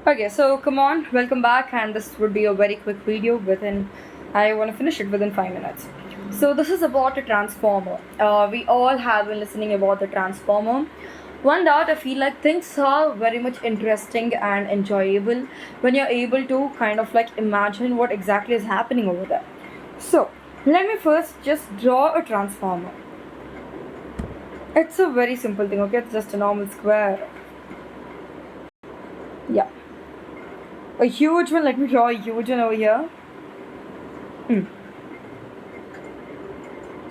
Okay, so come on, welcome back, and this would be a very quick video within. I want to finish it within 5 minutes. So this is about a transformer. We all have been listening about the transformer. One doubt I feel like things are very much interesting and enjoyable when you're able to kind of like imagine what exactly is happening over there. So let me first just draw a transformer. It's a very simple thing, okay? It's just a normal square. Yeah. A huge one, let me draw a huge one over here.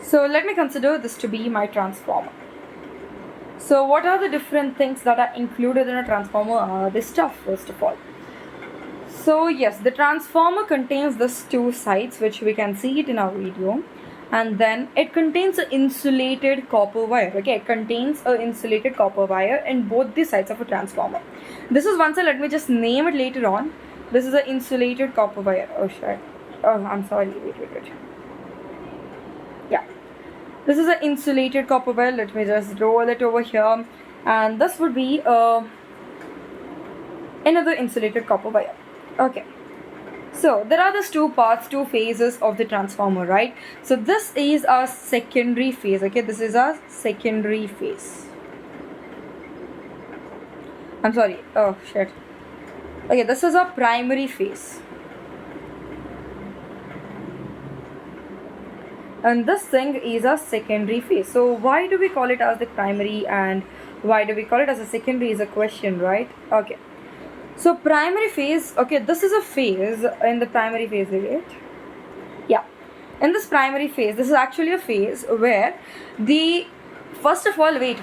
So let me consider this to be my transformer. So what are the different things that are included in a transformer? This stuff first of all. So yes, the transformer contains these two sides, which we can see it in our video, and then it contains an insulated copper wire. Okay, it contains an insulated copper wire in both the sides of a transformer. This is one side. Let me just name it later on. This is an insulated copper wire. Oh shit. Oh, I'm sorry. Wait. Yeah, this is an insulated copper wire. Let me just roll it over here, and this would be another insulated copper wire. Okay, so there are these two parts, two phases of the transformer, right? So this is our secondary phase. Okay, this is our secondary phase. I'm sorry. Oh shit. Okay, this is our primary phase. And this thing is a secondary phase. So why do we call it as the primary and why do we call it as a secondary is a question, right? Okay, so primary phase, okay, this is a phase in the primary phase, right? Yeah, in this primary phase, this is actually a phase where the first of all, wait,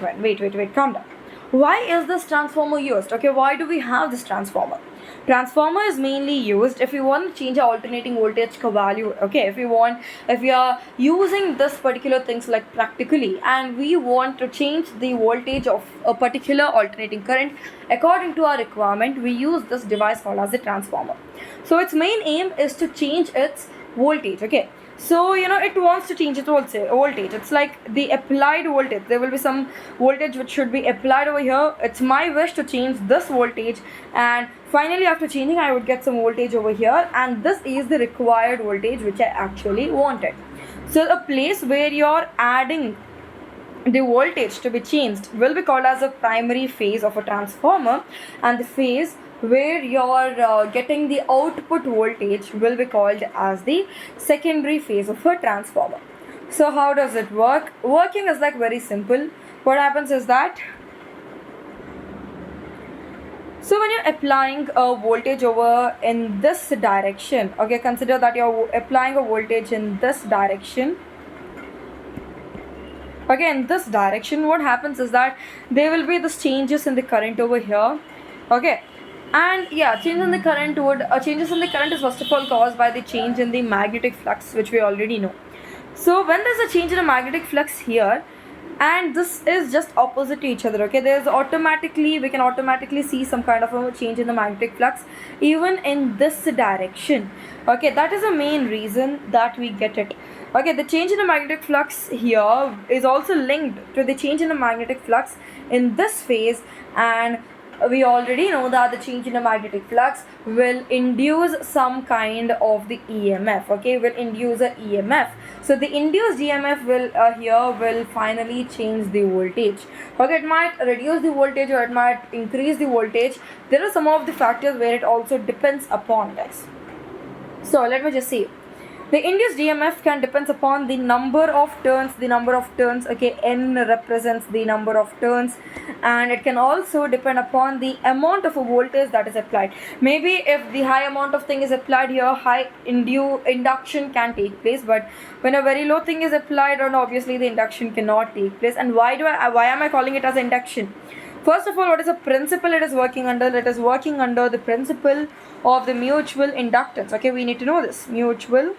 calm down. Why is this transformer used? Okay, why do we have this transformer? Transformer is mainly used if you want to change a alternating voltage value. Okay, if we are using this particular things like practically, and we want to change the voltage of a particular alternating current according to our requirement, we use this device called as the transformer. So its main aim is to change its voltage. Okay, so it wants to change its voltage. It's like the applied voltage. There will be some voltage which should be applied over here. It's my wish to change this voltage, and finally after changing I would get some voltage over here, and this is the required voltage which I actually wanted. So a place where you're adding the voltage to be changed will be called as a primary phase of a transformer, and the phase where you're getting the output voltage will be called as the secondary phase of a transformer. So how does it work? Working is like very simple. What happens is that, so when you're applying a voltage over in this direction, okay, consider that you're applying a voltage in this direction. Okay, in this direction, what happens is that there will be this changes in the current over here. Okay, and yeah, changes in the current is first of all caused by the change in the magnetic flux, which we already know. So when there's a change in the magnetic flux here, and this is just opposite to each other, okay, we can automatically see some kind of a change in the magnetic flux even in this direction. Okay, that is the main reason that we get it. Okay, the change in the magnetic flux here is also linked to the change in the magnetic flux in this phase, and we already know that the change in the magnetic flux will induce some kind of the EMF. Okay, will induce a EMF. So the induced EMF will finally change the voltage. Okay, it might reduce the voltage or it might increase the voltage. There are some of the factors where it also depends upon this. So let me just see. The induced EMF can depends upon the number of turns. Okay, N represents the number of turns, and it can also depend upon the amount of a voltage that is applied. Maybe if the high amount of thing is applied here, high induction can take place, but when a very low thing is applied, and obviously the induction cannot take place. And why am I calling it as induction? First of all, what is the principle it is working under? It is working under the principle of the mutual inductance. Okay, we need to know this. Mutual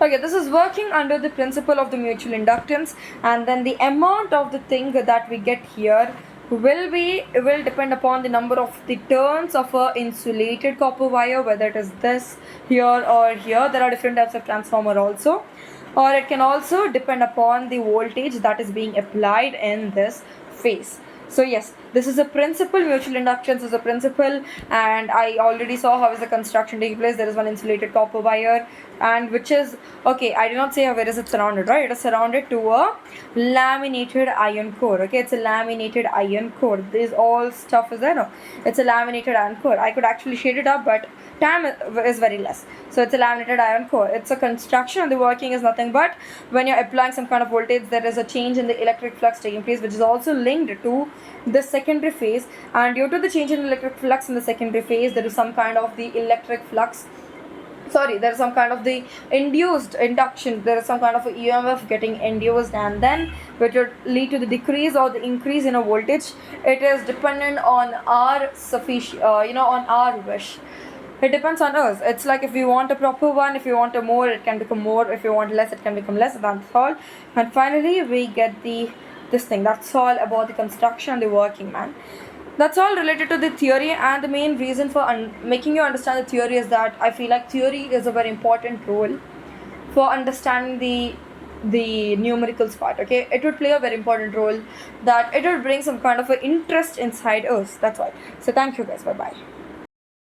Okay, this is working under the principle of the mutual inductance, and then the amount of the thing that we get here will depend upon the number of the turns of a insulated copper wire, whether it is this here or here. There are different types of transformer also, or it can also depend upon the voltage that is being applied in this phase. So yes, this is a principle. Mutual inductance is a principle, and I already saw how is the construction taking place. There is one insulated copper wire, and which is okay. I did not say where is it surrounded, right? It is surrounded to a laminated iron core. Okay, it's a laminated iron core. This all stuff is there. No, it's a laminated iron core. I could actually shade it up, but time is very less. So it's a laminated iron core. It's a construction, and the working is nothing but when you're applying some kind of voltage, there is a change in the electric flux taking place, which is also linked to the secondary phase. And due to the change in electric flux in the secondary phase, there is some kind of the electric flux. Sorry, there is some kind of the induced induction. There is some kind of a EMF getting induced, and then which would lead to the decrease or the increase in a voltage. It is dependent on our on our wish. It depends on us. It's like if you want a proper one, if you want a more, it can become more. If you want less, it can become less. That's all. And finally, we get this thing. That's all about the construction and the working, man. That's all related to the theory, and the main reason for making you understand the theory is that I feel like theory is a very important role for understanding the numericals part. Okay, it would play a very important role, that it would bring some kind of an interest inside us. That's all. So thank you guys. Bye bye.